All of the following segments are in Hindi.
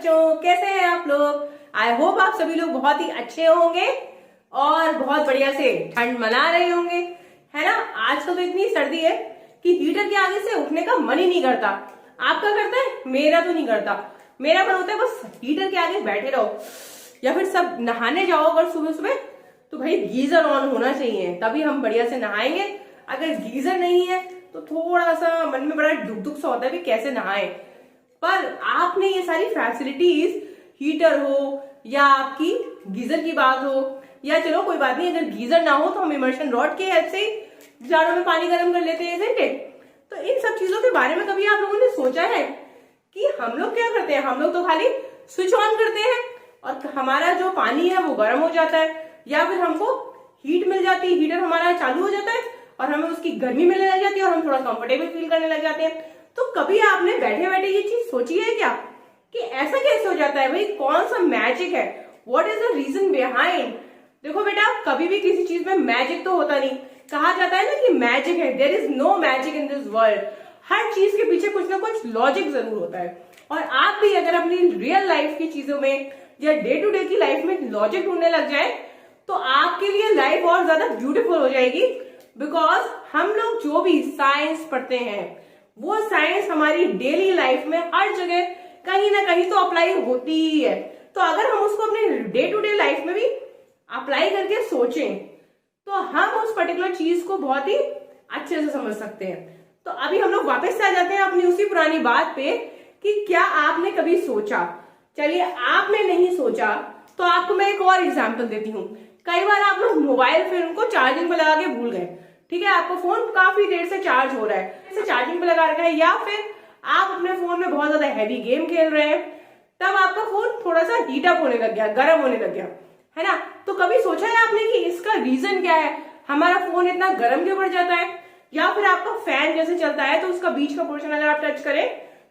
बच्चों, कैसे हैं आप लोग। आई होप आप सभी लोग बहुत ही अच्छे होंगे और बहुत बढ़िया से ठंड मना रहे होंगे, है ना। आजकल तो इतनी सर्दी है कि हीटर के आगे से उठने का मन ही नहीं करता। आपका करता है? मेरा तो नहीं करता। मेरा मन होता है बस हीटर के आगे बैठे रहो, या फिर सब नहाने जाओ अगर सुबह सुबह तो भाई गीजर ऑन होना चाहिए, तभी हम बढ़िया से नहाएंगे। अगर गीजर नहीं है तो थोड़ा सा मन में बड़ा दुख दुख सा होता है कि कैसे नहाए। पर आपने ये सारी फैसिलिटीज, हीटर हो या आपकी गीजर की बात हो, या चलो कोई बात नहीं अगर गीजर ना हो तो हम इमर्शन रॉड की हेल्प से ही जाड़ों में पानी गर्म कर लेते हैं, isn't it? तो इन सब चीजों के बारे में कभी आप लोगों ने सोचा है कि हम लोग क्या करते हैं? हम लोग तो खाली स्विच ऑन करते हैं और हमारा जो पानी है वो गर्म हो जाता है, या फिर हमको हीट मिल जाती है, हीटर हमारा चालू हो जाता है और हमें उसकी गर्मी मिलने लग जाती है और हम थोड़ा कंफर्टेबल फील करने लग जाते हैं। तो कभी आपने बैठे बैठे ये चीज सोची है क्या कि ऐसा कैसे हो जाता है? भाई कौन सा मैजिक है? What is the reason behind? देखो बेटा, कभी भी किसी चीज में मैजिक तो होता नहीं। कहा जाता है ना कि मैजिक है, there is no magic in this world. हर चीज के पीछे कुछ ना कुछ लॉजिक जरूर होता है। और आप भी अगर अपनी रियल लाइफ की चीजों में या डे टू डे की लाइफ में लॉजिक ढूंढने लग जाए तो आपके लिए लाइफ और ज्यादा ब्यूटीफुल हो जाएगी। बिकॉज हम लोग जो भी साइंस पढ़ते हैं वो साइंस हमारी डेली लाइफ में हर जगह कहीं ना कहीं तो अप्लाई होती ही है। तो अगर हम उसको अपने डे टू डे लाइफ में भी अप्लाई करके सोचें तो हम उस पर्टिकुलर चीज को बहुत ही अच्छे से समझ सकते हैं। तो अभी हम लोग वापस से आ जाते हैं अपनी उसी पुरानी बात पे कि क्या आपने कभी सोचा। चलिए, आपने नहीं सोचा तो आपको मैं एक और एग्जाम्पल देती हूँ। कई बार आप लोग मोबाइल फोन को चार्जिंग पे लगा के भूल गए, ठीक है। आपको फोन काफी देर से चार्ज हो रहा है, इसे चार्जिंग पे लगा रखा है, या फिर आप अपने फोन में बहुत ज्यादा हैवी गेम खेल रहे हैं, तब आपका फोन थोड़ा सा हीट अप होने लग गया, गर्म होने लग गया, है ना। तो कभी सोचा है आपने कि इसका रीजन क्या है? हमारा फोन इतना गर्म क्यों पड़ जाता है? या फिर आपका फैन जैसे चलता है तो उसका बीच का पोर्शन अगर आप टच करें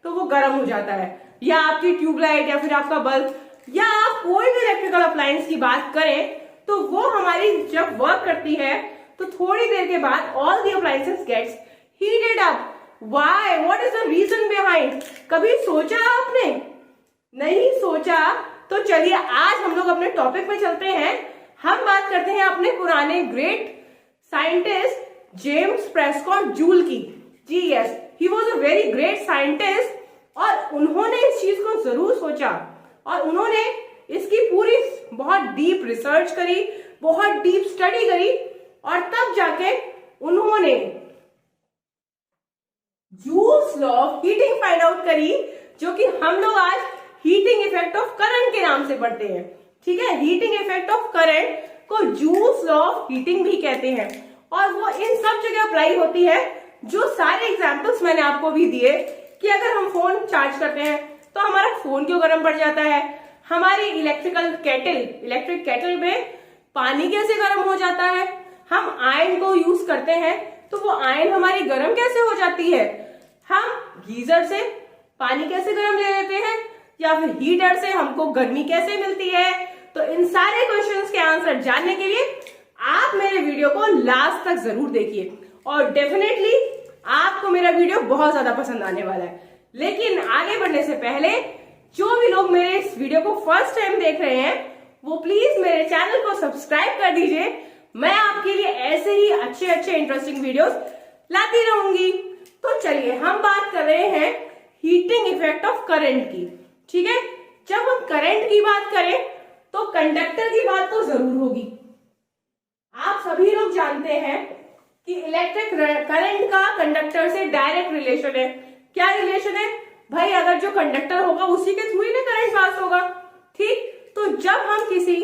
तो वो गर्म हो जाता है, या आपकी ट्यूबलाइट या फिर आपका बल्ब या आप कोई भी इलेक्ट्रिकल अप्लायंस की बात करें तो वो हमारी जब वर्क करती है तो थोड़ी देर के बाद all the appliances gets heated up. Why? What is the reason behind? कभी सोचा आपने? नहीं सोचा? तो चलिए आज हम लोग अपने टॉपिक पे चलते हैं। हम बात करते हैं अपने पुराने great scientist James Prescott Joule की। जी yes, he was a very great scientist और उन्होंने इस चीज को जरूर सोचा और उन्होंने इसकी पूरी बहुत डीप रिसर्च करी, बहुत डीप स्टडी करी और तब जाके उन्होंने joules law of heating find out करी, जो कि हम लोग आज हीटिंग इफेक्ट ऑफ करंट के नाम से पढ़ते हैं, ठीक है। हीटिंग इफेक्ट ऑफ करंट को जूल्स लॉ ऑफ हीटिंग भी कहते हैं और वो इन सब जगह अप्लाई होती है। जो सारे एग्जांपल्स मैंने आपको भी दिए कि अगर हम फोन चार्ज करते हैं तो हमारा फोन क्यों गर्म पड़ जाता है, हमारी इलेक्ट्रिक केटल में पानी कैसे गर्म हो जाता है, हम आयन को यूज करते हैं तो वो आयन हमारी गर्म कैसे हो जाती है, हम गीजर से पानी कैसे गर्म ले लेते हैं, या फिर हीटर से हमको गर्मी कैसे मिलती है। तो इन सारे क्वेश्चंस के आंसर जानने के लिए आप मेरे वीडियो को लास्ट तक जरूर देखिए और डेफिनेटली आपको मेरा वीडियो बहुत ज्यादा पसंद आने वाला है। लेकिन आगे बढ़ने से पहले जो भी लोग मेरे इस वीडियो को फर्स्ट टाइम देख रहे हैं वो प्लीज मेरे चैनल को सब्सक्राइब कर दीजिए। मैं आपके लिए ऐसे ही अच्छे अच्छे इंटरेस्टिंग वीडियोस लाती रहूंगी। तो चलिए हम बात कर रहे हैं हीटिंग इफेक्ट ऑफ करंट की, ठीक है। जब हम करंट की बात करें तो कंडक्टर की बात तो जरूर होगी। आप सभी लोग जानते हैं कि इलेक्ट्रिक करंट का कंडक्टर से डायरेक्ट रिलेशन है। क्या रिलेशन है भाई? अगर जो कंडक्टर होगा उसी के थ्रू ही ना करंट पास होगा, ठीक। तो जब हम किसी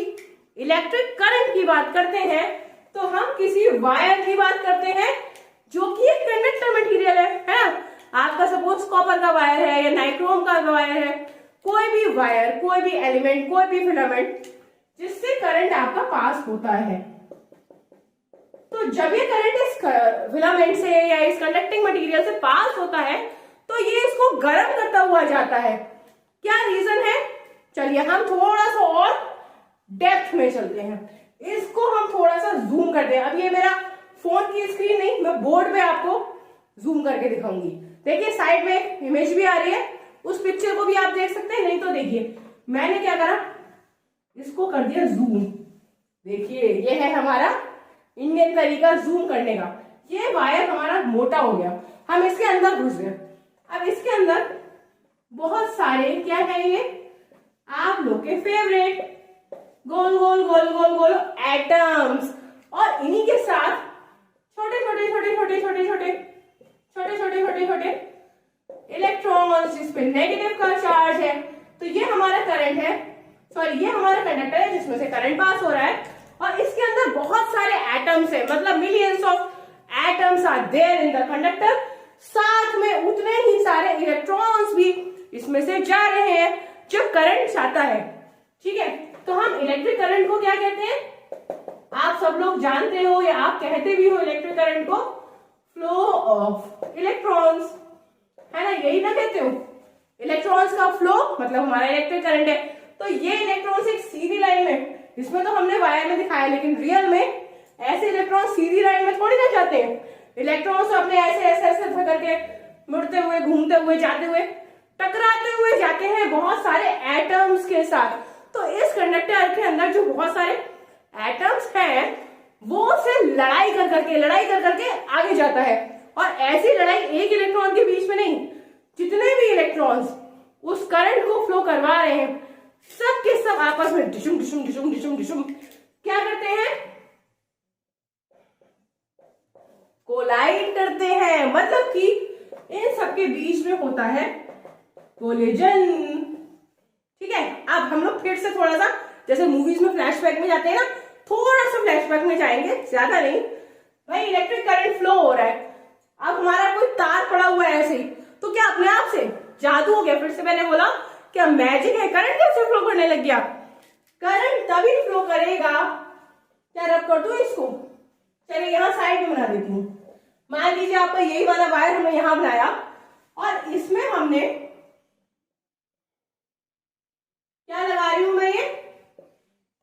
इलेक्ट्रिक करंट की बात करते हैं तो हम किसी वायर की बात करते हैं जो कि एक कंडक्टर मटेरियल है ना। आपका सपोज कॉपर का वायर है या नाइक्रोम का वायर है, कोई भी वायर, कोई भी एलिमेंट, कोई भी फिलामेंट जिससे करंट आपका पास होता है। तो जब ये करंट इस फिलामेंट से या इस कंडक्टिंग मटेरियल से पास होता है तो ये इसको गर्म करता हुआ जाता है। क्या रीजन है? चलिए हम थोड़ा सा और डेप्थ में चलते हैं, इसको हम थोड़ा सा जूम करते हैं। अब ये मेरा फोन की स्क्रीन नहीं, मैं बोर्ड पे आपको जूम करके दिखाऊंगी। देखिए साइड में इमेज भी आ रही है उस पिक्चर को भी आप देख सकते हैं। नहीं तो देखिए मैंने क्या करा, इसको कर दिया जूम। देखिए ये है हमारा इंडियन तरीका जूम करने का। ये वायर हमारा मोटा हो गया, हम इसके अंदर घुस गए। अब इसके अंदर बहुत सारे क्या है, ये आप लोग के फेवरेट गोल गोल गोल गोल गोल एटम्स, और इन्हीं के साथ छोटे छोटे छोटे छोटे छोटे छोटे छोटे छोटे छोटे छोटे इलेक्ट्रॉन्स जिसपे नेगेटिव का चार्ज है। तो ये हमारा करंट है, सॉरी ये हमारा कंडक्टर है जिसमें से करंट पास हो रहा है, और इसके अंदर बहुत सारे एटम्स है, मतलब millions of atoms are there in the conductor. साथ में उतने ही सारे इलेक्ट्रॉन्स भी इसमें से जा रहे हैं जब करंट जाता है। ठीक है, तो हम इलेक्ट्रिक करंट को क्या कहते हैं, आप सब लोग जानते हो या आप कहते भी हो इलेक्ट्रिक करंट को फ्लो ऑफ इलेक्ट्रॉन्स, है ना, यही ना कहते हो। इलेक्ट्रॉन्स का फ्लो मतलब हमारा इलेक्ट्रिक करंट है। तो ये इलेक्ट्रॉन्स एक सीधी लाइन में, इसमें तो हमने वायर में दिखाया, लेकिन रियल में ऐसे इलेक्ट्रॉन सीधी लाइन में थोड़ी ना जाते हैं। इलेक्ट्रॉन्स अपने ऐसे ऐसे ऐसे करके मुड़ते हुए, घूमते हुए, जाते हुए, टकराते हुए जाते हैं बहुत सारे एटम्स के साथ। तो इस कंडक्टर के अंदर जो बहुत सारे एटम्स हैं वो से लड़ाई कर करके आगे जाता है। और ऐसी लड़ाई एक इलेक्ट्रॉन के बीच में नहीं, जितने भी इलेक्ट्रॉन्स उस करंट को फ्लो करवा रहे हैं सब के सब आपस में डिशुम डिशुम डिशुम डिशुम डिशुम क्या करते हैं, कोलाइड करते हैं। मतलब कि इन सबके बीच में होता है कोलिजन। ठीक है, अब हम लोग फिर से थोड़ा सा जैसे मूवीज में फ्लैशबैक में जाते हैं ना, थोड़ा सा फ्लैशबैक में जाएंगे, ज्यादा नहीं। भाई इलेक्ट्रिक करंट फ्लो हो रहा है, अब हमारा कोई तार पड़ा हुआ है ऐसे ही, तो क्या अपने आप से जादू हो गया? फिर से मैंने बोला क्या मैजिक है? करंट कैसे फ्लो करने लग गया? करंट तभी फ्लो करेगा, क्या रब कर दो इसको, चलिए यहाँ साइड में बना देती हूँ। मान लीजिए आपका यही वाला वायर हमने यहां बनाया और इसमें हमने क्या लगा रही हूं मैं, ये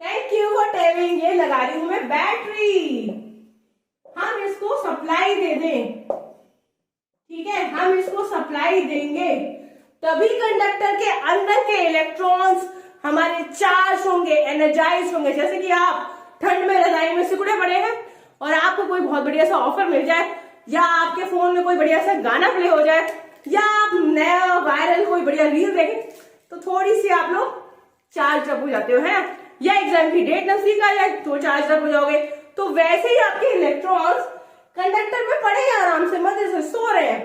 थैंक यू फॉर टेलिंग, ये लगा रही हूं मैं बैटरी। हम इसको सप्लाई दे दें, ठीक है, हम इसको सप्लाई देंगे तभी कंडक्टर के अंदर के इलेक्ट्रॉन्स हमारे चार्ज होंगे, एनर्जाइज होंगे। जैसे कि आप ठंड में रजाई में सिकुड़े पड़े हैं और आपको कोई बहुत बढ़िया सा ऑफर मिल जाए, या आपके फोन में कोई बढ़िया सा गाना प्ले हो जाए, या आप नया वायरल कोई बढ़िया रील देखें, तो थोड़ी सी आप लोग चार्ज अप हो जाते हो, है ना, या एग्जाम की डेट नजदीक आ जाए तो चार्ज अप हो जाओगे। तो वैसे ही आपके इलेक्ट्रॉन्स कंडक्टर में पड़े हैं आराम से, मजे से सो रहे हैं।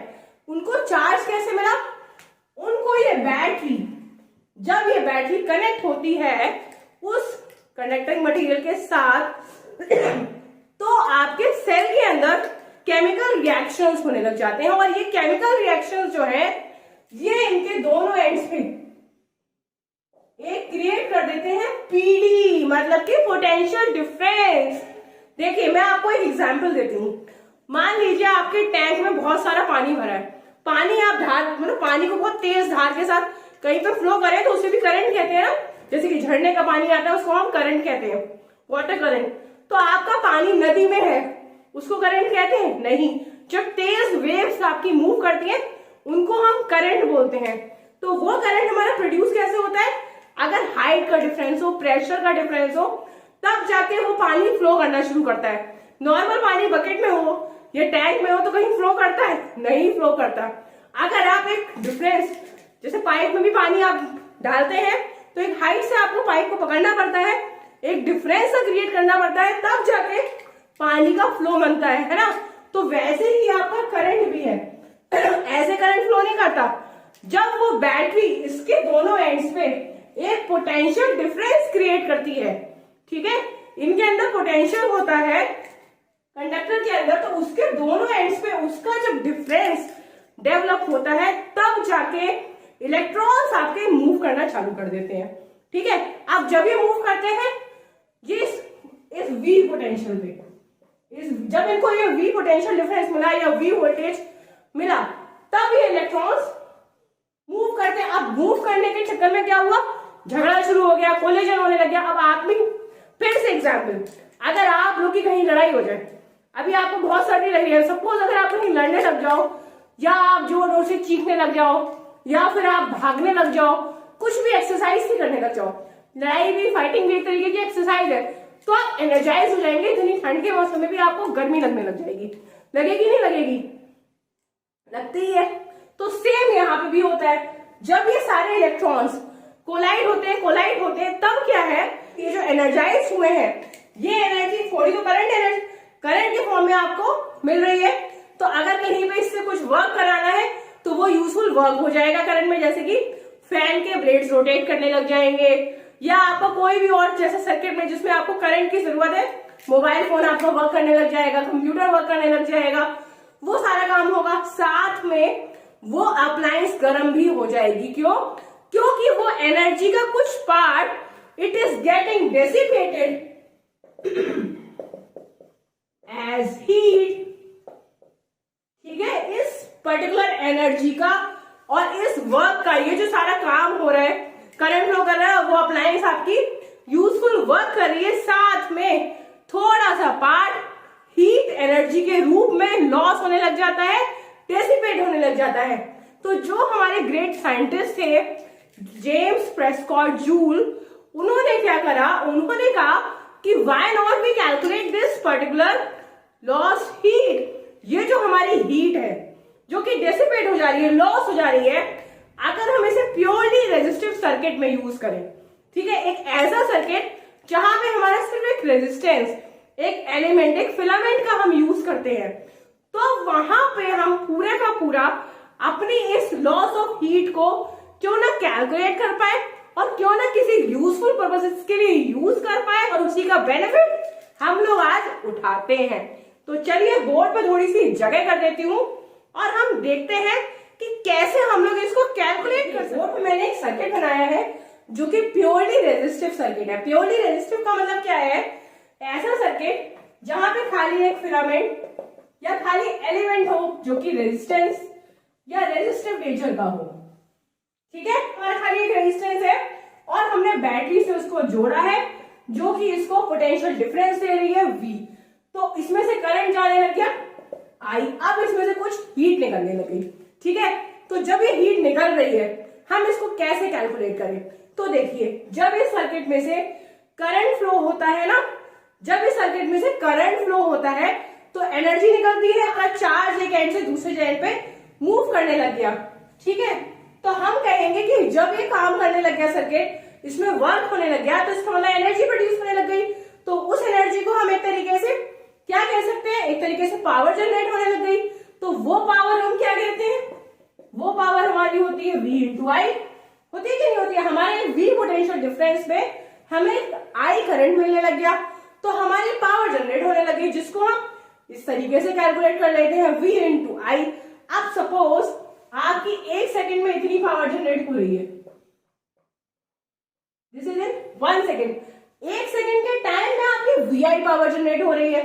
उनको चार्ज कैसे मिला? उनको ये बैटरी, जब ये बैटरी कनेक्ट होती है उस कंडक्टिंग मटेरियल के साथ तो आपके सेल के अंदर केमिकल रिएक्शंस होने लग जाते हैं। और ये केमिकल रिएक्शंस जो है ये इनके दोनों एंड्स पे एक क्रिएट कर देते हैं पीडी, मतलब कि पोटेंशियल डिफरेंस। देखिए मैं आपको एक एग्जांपल देती हूँ। मान लीजिए आपके टैंक में बहुत सारा पानी भरा है, पानी आप धार, मतलब पानी को बहुत तेज धार के साथ कहीं पे फ्लो करें तो उसे भी करंट कहते हैं ना। जैसे कि झरने का पानी आता है उसको हम करंट कहते हैं, वाटर करंट। तो आपका पानी नदी में है, उसको करंट कहते हैं? नहीं। जब तेज वेव्स आपकी मूव करती है उनको हम करंट बोलते हैं। तो वो करंट हमारा प्रोड्यूस कैसे होता है? अगर हाइट का डिफरेंस हो, प्रेशर का डिफरेंस हो, तब जाके वो पानी फ्लो करना शुरू करता है। नॉर्मल पानी बकेट में हो या टैंक में हो तो कहीं फ्लो करता है? नहीं फ्लो करता। अगर आप एक डिफरेंस, जैसे पाइप में भी पानी आप डालते हैं तो एक हाइट से आपको पाइप को पकड़ना पड़ता है, एक डिफरेंस क्रिएट करना पड़ता है, तब जाके पानी का फ्लो बनता है ना। तो वैसे ही आपका करंट भी है, ऐसे करंट फ्लो नहीं करता। जब वो बैटरी इसके दोनों एंड्स पे एक पोटेंशियल डिफरेंस क्रिएट करती है, ठीक है, इनके अंदर पोटेंशियल होता है कंडक्टर के अंदर, तो उसके दोनों एंड्स पे उसका जब डिफरेंस डेवलप होता है तब जाके इलेक्ट्रॉन्स आपके मूव करना चालू कर देते हैं। ठीक है, अब जब ये मूव करते हैं ये इस वी पोटेंशियल पे, जब इनको ये वी पोटेंशियल डिफरेंस मिला या वी वोल्टेज मिला तब ये इलेक्ट्रॉन्स मूव करते हैं। अब मूव करने के चक्कर में क्या हुआ? झगड़ा शुरू हो गया, कोलिजन होने लग गया। अब आप में फिर से एग्जाम्पल, अगर आप लोग की कहीं लड़ाई हो जाए, अभी आपको बहुत सर्दी लग रही है, सपोज अगर आप कहीं लड़ने लग जाओ या आप जोर जोर से चीखने लग जाओ या फिर आप भागने लग जाओ, कुछ भी एक्सरसाइज ही करने लग जाओ, लड़ाई भी फाइटिंग भी एक तरीके की एक्सरसाइज है, तो आप एनर्जाइज हो जाएंगे। इतनी ठंड के मौसम में भी आपको गर्मी लगने लग जाएगी, लगेगी नहीं लगेगी? लगती है। तो सेम यहाँ पे भी होता है, जब ये सारे इलेक्ट्रॉन्स कोलाइड होते हैं तब क्या है, ये जो एनर्जाइज हुए हैं ये एनर्जी थोड़ी तो करंट के फॉर्म में आपको मिल रही है। तो अगर कहीं पे इससे कुछ वर्क कराना है तो वो यूजफुल वर्क हो जाएगा करंट में, जैसे कि फैन के ब्लेड्स रोटेट करने लग जाएंगे, या आपका कोई भी और जैसा सर्किट में जिसमें आपको करंट की जरूरत है, मोबाइल फोन आपका वर्क करने लग जाएगा, कंप्यूटर वर्क करने लग जाएगा, वो सारा काम होगा। साथ में वो अप्लायंस गर्म भी हो जाएगी। क्यों? क्योंकि वो एनर्जी का कुछ part it is getting dissipated as heat. ठीक है, इस पर्टिकुलर एनर्जी का और इस वर्क का, ये जो सारा काम हो रहा है, करंट फ्लो कर रहा है, वो अप्लायंस आपकी यूजफुल वर्क कर रही है। साथ में थोड़ा सा पार्ट हीट एनर्जी के रूप में लॉस होने लग जाता है, डेसिपेट होने लग जाता है। तो जो हमारे ग्रेट साइंटिस्ट थे जेम्स प्रेस्कॉट जूल, उन्होंने क्या करा, उन्होंने कहा कि why not we calculate this particular loss heat. ये जो हमारी हीट है जो कि डेसिपेट हो जा रही है, लॉस हो जा रही है, अगर हम इसे प्योरली रेजिस्टिव सर्किट में यूज करें, ठीक है, एक ऐसा सर्किट जहां पे हमारा सिर्फ एक रेजिस्टेंस, एक एलिमेंट, एक फिलामेंट का हम यूज करते हैं, तो वहां पे हम पूरे का पूरा अपनी इस लॉस ऑफ हीट को क्यों ना कैलकुलेट कर पाए और क्यों ना किसी यूजफुल पर्पसेस के लिए यूज कर पाए और उसी का बेनिफिट हम लोग आज उठाते हैं। तो चलिए बोर्ड पे थोड़ी सी जगह कर देती हूँ और हम देखते हैं कि कैसे हम लोग इसको कैलकुलेट कर सकते हैं। बोर्ड पे मैंने एक सर्किट बनाया है जो कि प्योरली रेजिस्टिव सर्किट है। प्योरली रेजिस्टिव का मतलब क्या है? ऐसा सर्किट जहां पे खाली एक फिलामेंट या खाली एलिमेंट हो जो कि रेजिस्टेंस या रेजिस्टिव नेचर का हो। ठीक है, हमारा खाली एक रेजिस्टेंस है और हमने बैटरी से उसको जोड़ा है जो कि इसको पोटेंशियल डिफरेंस दे रही है V। तो इसमें से करंट जाने लग गया I, अब इसमें से कुछ हीट निकलने लगी। ठीक है, तो जब ये हीट निकल रही है हम इसको कैसे कैलकुलेट करें? तो देखिए, जब इस सर्किट में से करंट फ्लो होता है ना, जब इस सर्किट में से करंट फ्लो होता है तो एनर्जी निकलती है, अपना चार्ज एक एंड से दूसरे एंड पे मूव करने लग गया। ठीक है, तो हम कहेंगे कि जब ये काम करने लग गया सर्किट, इसमें वर्क होने लग गया, तो इसका मतलब एनर्जी प्रोड्यूस होने लग गई। तो उस एनर्जी को हम एक तरीके से क्या कह सकते हैं? एक तरीके से पावर जनरेट होने लग गई। तो वो पावर हम क्या कहते हैं? वो पावर हमारी होती है V इंटू आई। होती है कि नहीं होती है? हमारे V पोटेंशियल डिफरेंस में हमें I करंट मिलने लग गया तो हमारी पावर जनरेट होने लगी, जिसको हम इस तरीके से कैलकुलेट कर लेते हैं V इंटू आई। अब सपोज आपकी एक सेकंड में इतनी पावर जनरेट हो रही है, दिस इज इन 1 सेकेंड। एक सेकंड के टाइम में आपकी VI पावर जनरेट हो रही है।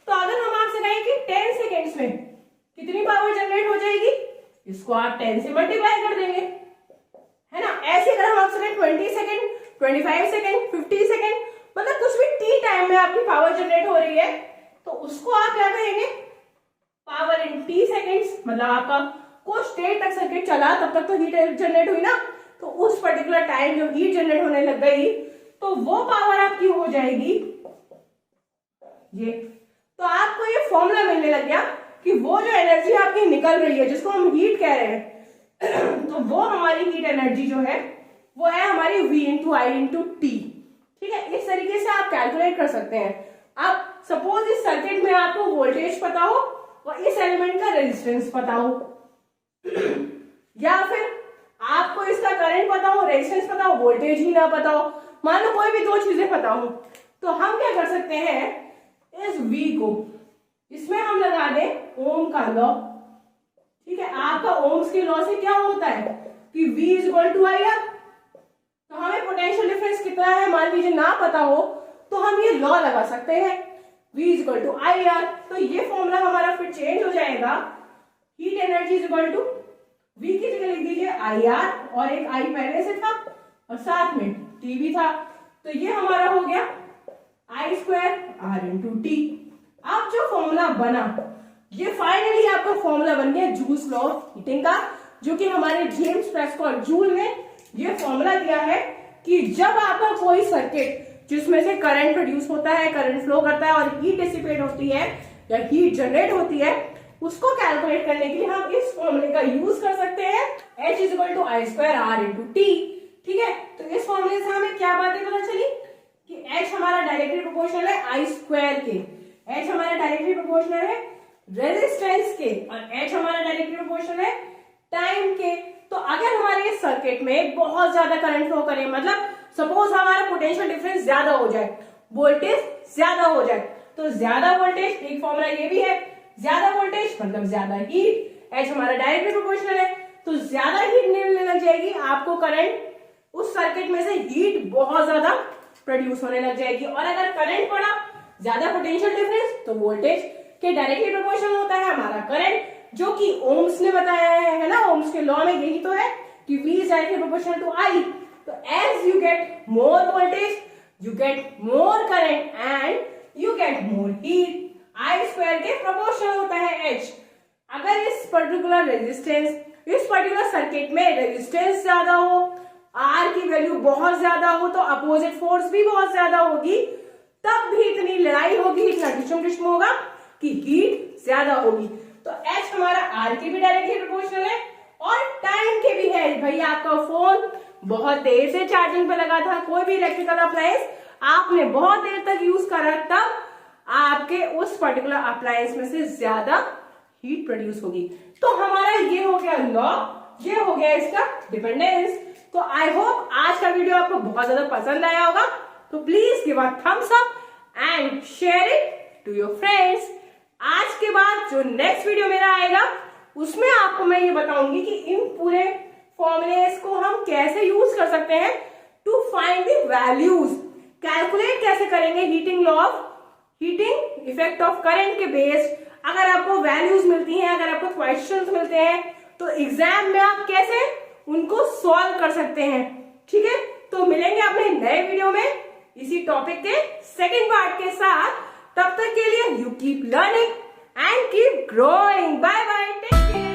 तो अगर हम आपसे कहें कि 10 सेकेंड्स में कितनी पावर जनरेट हो जाएगी, इसको आप 10 से मल्टीप्लाई कर देंगे, है ना। ऐसे अगर हम आपसे कहें 20 सेकेंड, 25 सेकेंड, 50 सेकेंड, मतलब कुछ भी टी टाइम में आपकी पावर जनरेट हो रही है, तो उसको आप क्या कहेंगे? Power in T seconds. मतलब आपका कुछ देर तक सर्किट चला, तब तक तो हीट जनरेट हुई ना, तो उस पर्टिकुलर टाइम जब हीट जनरेट होने लग गई तो वो पावर आपकी हो जाएगी ये। तो आपको ये फॉर्मूला मिलने लग गया कि वो जो एनर्जी आपकी निकल रही है जिसको हम हीट कह रहे हैं तो वो हमारी हीट एनर्जी जो है वो है हमारी V इंटू आई इंटू टी। ठीक है, इस तरीके से आप कैलकुलेट कर सकते हैं। अब सपोज इस सर्किट में आपको वोल्टेज पता हो और इस एलिमेंट का रेजिस्टेंस पता हो या फिर आपको इसका करंट पता हो, रेजिस्टेंस पता हो, वोल्टेज ही ना पता हो, मान लो कोई भी दो चीजें पता हो, तो हम क्या कर सकते हैं? इस V को इसमें हम लगा दें ओम का लॉ। ठीक है, आपका ओम्स के लॉ से क्या होता है कि V is equal to I R. तो हमें पोटेंशियल डिफरेंस कितना है मान लीजिए ना पता हो तो हम ये लॉ लगा सकते हैं V is equal to I R. तो ये फॉर्मूला हमारा फिर चेंज हो जाएगा, heat energy is equal to V की जगह लिख दीजिए आई आर और एक I पहले से था और साथ में T भी था, तो ये हमारा हो गया I square R into T. अब जो फॉर्मूला बना ये फाइनली आपका फॉर्मूला बन गया जूल्स लॉ ऑफ हीटिंग का, जो कि हमारे जेम्स प्रेस्कॉट जूल ने ये फॉर्मूला दिया है कि जब आपका कोई सर्किट जिसमें से करंट प्रोड्यूस होता है, करंट फ्लो करता है और हीट डिसिपेट होती है या हीट जनरेट होती है, उसको कैलकुलेट करने के लिए हम इस फॉर्मूले का यूज कर सकते हैं, H = I²R/T। ठीक है, तो इस फॉर्मूले से हमें क्या बातें पता चली कि H हमारा डायरेक्टली प्रोपोर्शनल है I² के, H हमारा डायरेक्टली प्रोपोर्शनल है रेजिस्टेंस के और H हमारा डायरेक्टली प्रोपोर्शनल है टाइम के। तो अगर हमारे इस सर्किट में बहुत ज्यादा करंट फ्लो करे, मतलब सपोज हमारा पोटेंशियल डिफरेंस ज्यादा हो जाए, वोल्टेज ज्यादा हो जाए, तो ज्यादा वोल्टेज, एक फॉर्मूला ये भी है, ज्यादा वोल्टेज मतलब ज्यादा हीट, H हमारा डायरेक्टली प्रोपोर्शनल है, तो ज्यादा हीट मिलने लग जाएगी आपको, करंट उस सर्किट में से हीट बहुत ज्यादा प्रोड्यूस होने लग जाएगी। और अगर करंट पड़ा, ज्यादा पोटेंशियल डिफरेंस, तो वोल्टेज के डायरेक्टली प्रोपोर्शनल होता है हमारा करंट, जो कि ओम्स ने बताया है ना, ओम्स के लॉ में यही तो है कि V is directly proportional to I। तो as you get more voltage, you get more current and you get more heat। I² के प्रोपोर्शनल होता है H। अगर इस पर्टिकुलर रेजिस्टेंस, इस पर्टिकुलर सर्किट में रेजिस्टेंस ज्यादा हो, R की वैल्यू बहुत ज्यादा हो, तो अपोजिट फोर्स भी बहुत ज्यादा होगी, तब भी इतनी लड़ाई होगी, इतना डिशम होगा कि हीट ज्यादा होगी। तो H हमारा R की भी डायरेक्टली प्रोपोर्शनल है और टाइम के भी है। भाई आपका फोन बहुत देर से चार्जिंग पे लगा था, कोई भी इलेक्ट्रिकल अप्लायंस आपने बहुत देर तक यूज करा, तब आपके उस पर्टिकुलर अप्लायंस में से ज्यादा हीट प्रोड्यूस होगी। तो हमारा ये हो गया लॉ, ये हो गया इसका डिपेंडेंस। तो आई होप आज का वीडियो आपको बहुत ज्यादा पसंद आया होगा, तो please give a thumbs up and share it to your friends. आज के बाद जो नेक्स्ट वीडियो मेरा आएगा उसमें आपको मैं ये बताऊंगी कि इन पूरे फॉर्मूलेस को हम कैसे यूज कर सकते हैं to find the values, calculate कैसे करेंगे heating law of heating effect of current के बेस्ड। अगर आपको वैल्यूज मिलती हैं, अगर आपको क्वेश्चंस मिलते हैं, तो एग्जाम में आप कैसे उनको सॉल्व कर सकते हैं। ठीक है, तो मिलेंगे अपने नए वीडियो में इसी टॉपिक के सेकेंड पार्ट के साथ। तब तक के लिए you keep learning and keep growing. Bye bye, take care.